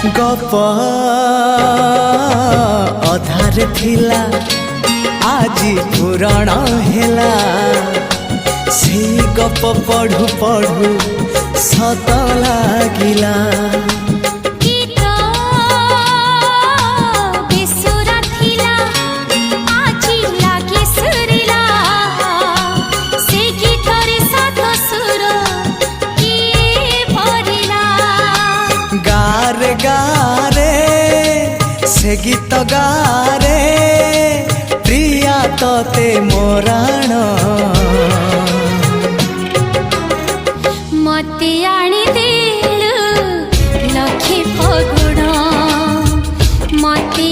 गप अधार थिला आजी पुराण हेला से गप पढ़ु पढ़ु सत लागिला गारे से गीत गारे प्रिया तोते मोराण मते आनी दिलु लखे फगुण मते